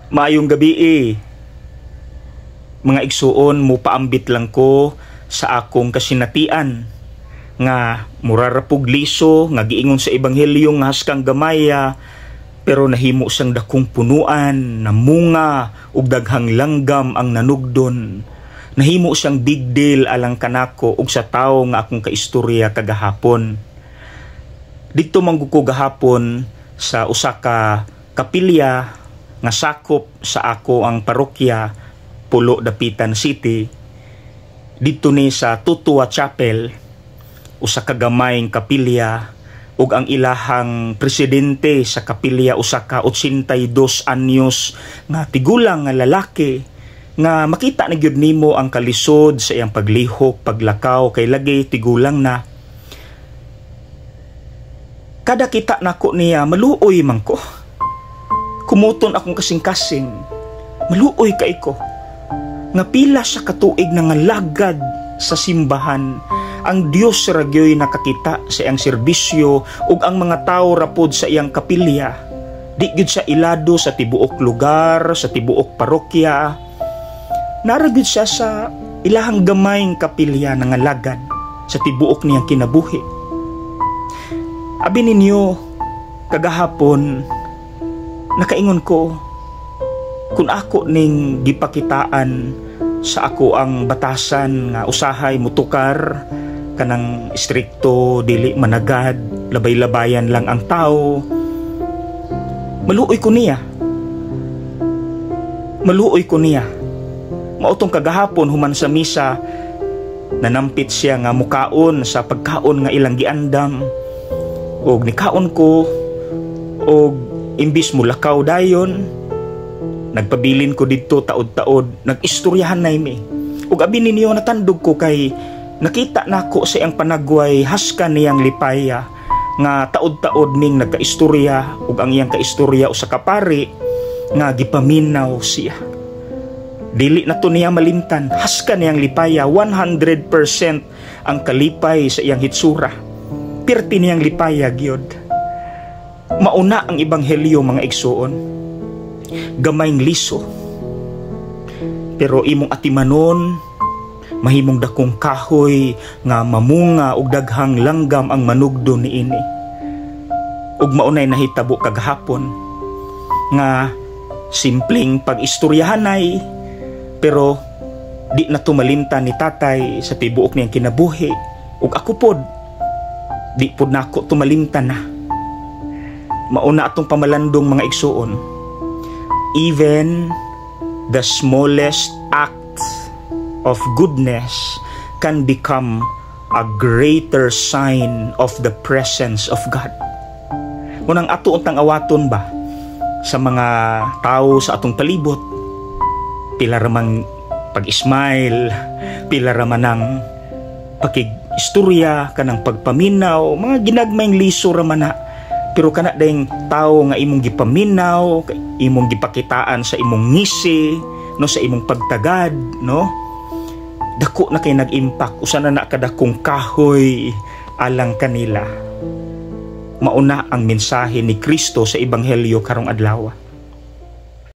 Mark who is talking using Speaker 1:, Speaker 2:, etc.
Speaker 1: Maayong gabi mga igsuon, mo paambit lang ko sa akong kasinatian nga murarapog liso nga giingon sa ebanghelyo nga haskang gamaya pero nahimo siyang dakong punuan na munga ug daghang langgam ang nanugdon. Nahimo siyang big deal alang kanako ug sa tawo nga akong kaistorya kagahapon. Dito mangguko gahapon sa usa ka kapilya nga sakop sa ako ang parokya Pulo Dapitan City. Dito ni sa Tutua Chapel, usa ka gamayng kapilya ug ang ilahang presidente sa kapilya usa ka 82 anyos nga tigulang nga lalaki nga makita na gyud nimo ang kalisod sa iyang paglihok, paglakaw kay lagi tigulang na. Kada kita nako niya maluoy man ko. Kumuton akong kasing-kasing, maluoy kay ko. Nga pila sa katuig na nga lagad sa simbahan, ang Dios ragyoy nakakita sa iyang serbisyo ug ang mga tao rapod sa iyang kapilya. Di gyud sa ilado sa tibuok lugar, sa tibuok parokya. Naragid siya sa ilahang gamayng kapilya na nga lagad sa tibuok niyang kinabuhi. Abi ninyo, kagahapon, nakaingon ko, kung ako ning gipakitaan sa ako ang batasan nga usahay mutukar, kanang istrikto, dili managad, labay-labayan lang ang tao, maluoy ko niya. Maluoy ko niya. Mautong kagahapon human sa misa, nanampit siya nga mukaon sa pagkaon nga ilang giandam, og nikaon ko, og imbis mo lakaw dayon, nagpabilin ko dito taod-taod, nag-istoryahan na imi. Ug abi ninyo natandog ko kay nakita nako sa iyang panagway haskan niyang lipaya nga taod-taod ning nagkaistorya ug ang iyang kaistorya usa ka pari nga gipaminaw siya. Dili na to niya malimtan, haskan niyang lipaya 100% ang kalipay sa iyang hitsura. Pirti niyang lipaya gyud. Mauna ang ebanghelyo mga igsuon, gamayng liso, pero imong atimanon mahimong dakong kahoy nga mamunga ug daghang langgam ang manugdo niini. Ug maunay nahitabo kagahapon nga simpleng pag-istoryahanay, pero di na tumalimtan ni tatay sa tibuok niyang kinabuhi, ug ako pod di pod nako tumalimtan na. Mauna atong pamalandong mga igsuon, even the smallest act of goodness can become a greater sign of the presence of God. Munang ato untang awaton ba sa mga tao sa atong palibot, pila ramang pag-smile, pila raman ng pakig-istorya, kanang pagpaminaw, mga ginagmayng liso raman na. Pero kana dayong tao nga imong gipaminaw, imong gipakitaan sa imong ngisi, no, sa imong pagtagad, no, dako na kay nag-impact, usa na kadakong kahoy alang kanila. Mauna ang mensahe ni Kristo sa ebanghelyo karong adlaw.